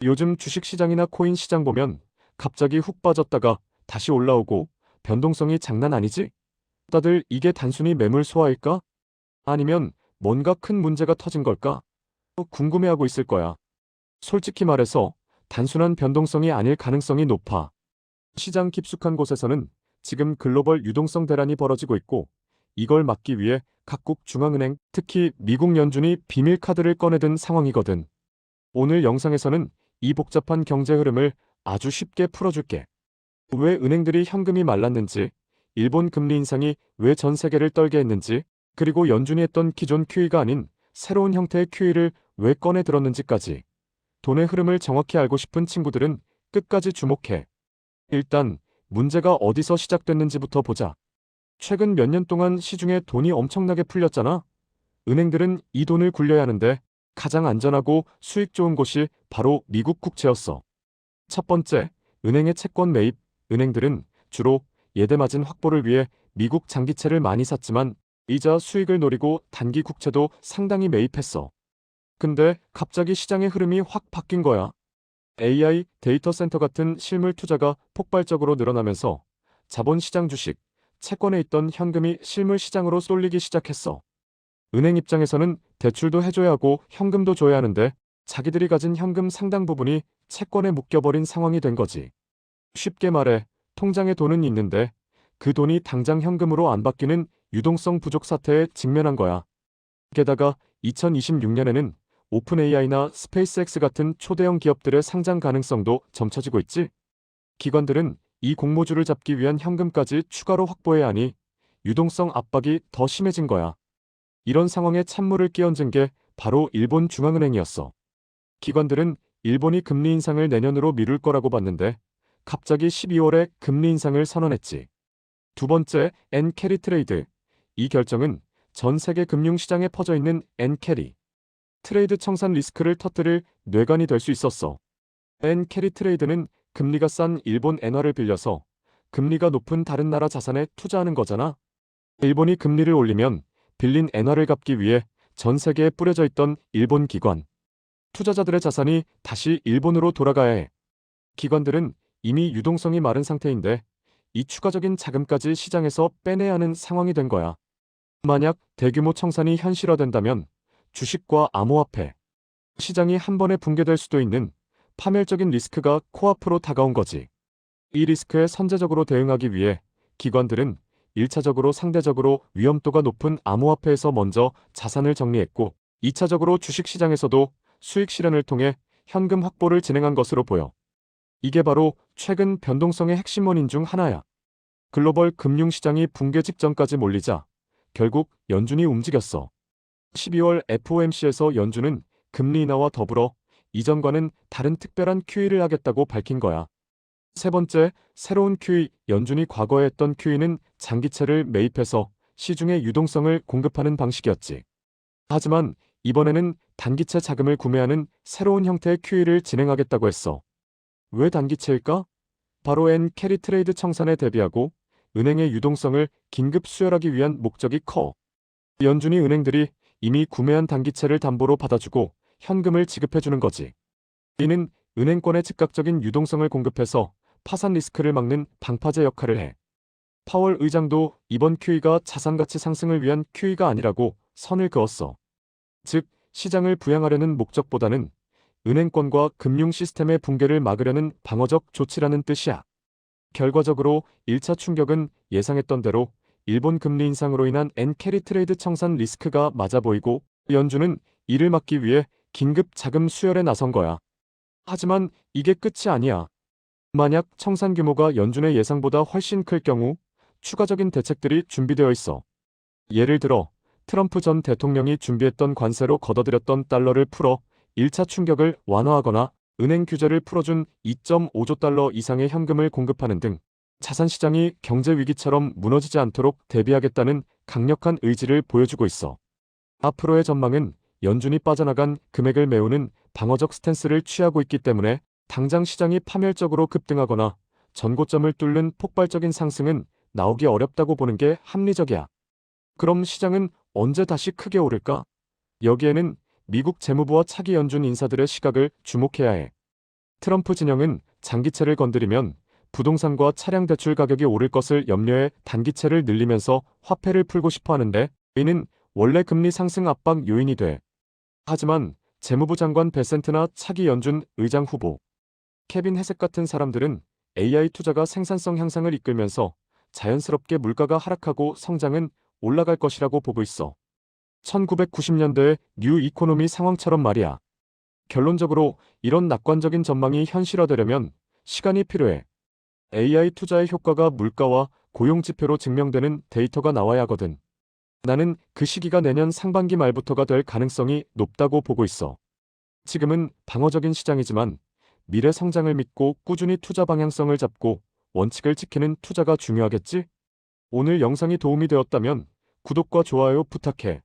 요즘 주식시장이나 코인 시장 보면 갑자기 훅 빠졌다가 다시 올라오고 변동성이 장난 아니지? 다들 이게 단순히 매물 소화일까? 아니면 뭔가 큰 문제가 터진 걸까? 궁금해하고 있을 거야. 솔직히 말해서 단순한 변동성이 아닐 가능성이 높아. 시장 깊숙한 곳에서는 지금 글로벌 유동성 대란이 벌어지고 있고, 이걸 막기 위해 각국 중앙은행, 특히 미국 연준이 비밀 카드를 꺼내든 상황이거든. 오늘 영상에서는 이 복잡한 경제 흐름을 아주 쉽게 풀어줄게. 왜 은행들이 현금이 말랐는지, 일본 금리 인상이 왜 전 세계를 떨게 했는지, 그리고 연준이 했던 기존 QE가 아닌 새로운 형태의 QE를 왜 꺼내 들었는지까지. 돈의 흐름을 정확히 알고 싶은 친구들은 끝까지 주목해. 일단 문제가 어디서 시작됐는지부터 보자. 최근 몇 년 동안 시중에 돈이 엄청나게 풀렸잖아. 은행들은 이 돈을 굴려야 하는데 가장 안전하고 수익 좋은 곳이 바로 미국 국채였어. 첫 번째, 은행의 채권 매입. 은행들은 주로 예대마진 확보를 위해 미국 장기채를 많이 샀지만 이자 수익을 노리고 단기 국채도 상당히 매입했어. 근데 갑자기 시장의 흐름이 확 바뀐 거야. AI, 데이터 센터 같은 실물 투자가 폭발적으로 늘어나면서 자본시장 주식, 채권에 있던 현금이 실물 시장으로 쏠리기 시작했어. 은행 입장에서는 대출도 해줘야 하고 현금도 줘야 하는데 자기들이 가진 현금 상당 부분이 채권에 묶여버린 상황이 된 거지. 쉽게 말해 통장에 돈은 있는데 그 돈이 당장 현금으로 안 바뀌는 유동성 부족 사태에 직면한 거야. 게다가 2026년에는 오픈 AI나 스페이스X 같은 초대형 기업들의 상장 가능성도 점쳐지고 있지. 기관들은 이 공모주를 잡기 위한 현금까지 추가로 확보해야 하니 유동성 압박이 더 심해진 거야. 이런 상황에 찬물을 끼얹은 게 바로 일본 중앙은행이었어. 기관들은 일본이 금리 인상을 내년으로 미룰 거라고 봤는데 갑자기 12월에 금리 인상을 선언했지. 두 번째, 엔캐리 트레이드. 이 결정은 전 세계 금융시장에 퍼져 있는 엔캐리 트레이드 청산 리스크를 터뜨릴 뇌관이 될 수 있었어. 엔캐리 트레이드는 금리가 싼 일본 엔화를 빌려서 금리가 높은 다른 나라 자산에 투자하는 거잖아. 일본이 금리를 올리면 빌린 엔화를 갚기 위해 전 세계에 뿌려져 있던 일본 기관, 투자자들의 자산이 다시 일본으로 돌아가야 해. 기관들은 이미 유동성이 마른 상태인데 이 추가적인 자금까지 시장에서 빼내야 하는 상황이 된 거야. 만약 대규모 청산이 현실화된다면 주식과 암호화폐, 시장이 한 번에 붕괴될 수도 있는 파멸적인 리스크가 코앞으로 다가온 거지. 이 리스크에 선제적으로 대응하기 위해 기관들은 1차적으로 상대적으로 위험도가 높은 암호화폐에서 먼저 자산을 정리했고 2차적으로 주식시장에서도 수익 실현을 통해 현금 확보를 진행한 것으로 보여. 이게 바로 최근 변동성의 핵심 원인 중 하나야. 글로벌 금융시장이 붕괴 직전까지 몰리자 결국 연준이 움직였어. 12월 FOMC에서 연준은 금리 인하와 더불어 이전과는 다른 특별한 QE를 하겠다고 밝힌 거야. 세 번째, 새로운 QE. 연준이 과거에 했던 QE는 장기채를 매입해서 시중에 유동성을 공급하는 방식이었지. 하지만 이번에는 단기채 자금을 구매하는 새로운 형태의 QE를 진행하겠다고 했어. 왜 단기채일까? 바로 엔캐리 트레이드 청산에 대비하고 은행의 유동성을 긴급 수혈하기 위한 목적이 커. 연준이 은행들이 이미 구매한 단기채를 담보로 받아주고 현금을 지급해주는 거지. 이는 은행권에 즉각적인 유동성을 공급해서 파산 리스크를 막는 방파제 역할을 해. 파월 의장도 이번 QE가 자산가치 상승을 위한 QE가 아니라고 선을 그었어. 즉, 시장을 부양하려는 목적보다는 은행권과 금융 시스템의 붕괴를 막으려는 방어적 조치라는 뜻이야. 결과적으로 1차 충격은 예상했던 대로 일본 금리 인상으로 인한 엔캐리 트레이드 청산 리스크가 맞아 보이고 연준은 이를 막기 위해 긴급 자금 수혈에 나선 거야. 하지만 이게 끝이 아니야. 만약 청산 규모가 연준의 예상보다 훨씬 클 경우 추가적인 대책들이 준비되어 있어. 예를 들어 트럼프 전 대통령이 준비했던 관세로 걷어들였던 달러를 풀어 1차 충격을 완화하거나 은행 규제를 풀어준 2.5조 달러 이상의 현금을 공급하는 등 자산시장이 경제 위기처럼 무너지지 않도록 대비하겠다는 강력한 의지를 보여주고 있어. 앞으로의 전망은 연준이 빠져나간 금액을 메우는 방어적 스탠스를 취하고 있기 때문에 당장 시장이 파멸적으로 급등하거나 전고점을 뚫는 폭발적인 상승은 나오기 어렵다고 보는 게 합리적이야. 그럼 시장은 언제 다시 크게 오를까? 여기에는 미국 재무부와 차기 연준 인사들의 시각을 주목해야 해. 트럼프 진영은 장기채를 건드리면 부동산과 차량 대출 가격이 오를 것을 염려해 단기채를 늘리면서 화폐를 풀고 싶어 하는데, 이는 원래 금리 상승 압박 요인이 돼. 하지만 재무부 장관 베센트나 차기 연준 의장 후보 케빈 해색 같은 사람들은 AI 투자가 생산성 향상을 이끌면서 자연스럽게 물가가 하락하고 성장은 올라갈 것이라고 보고 있어. 1990년대의 뉴 이코노미 상황처럼 말이야. 결론적으로 이런 낙관적인 전망이 현실화되려면 시간이 필요해. AI 투자의 효과가 물가와 고용 지표로 증명되는 데이터가 나와야 하거든. 나는 그 시기가 내년 상반기 말부터가 될 가능성이 높다고 보고 있어. 지금은 방어적인 시장이지만 미래 성장을 믿고 꾸준히 투자 방향성을 잡고 원칙을 지키는 투자가 중요하겠지? 오늘 영상이 도움이 되었다면 구독과 좋아요 부탁해.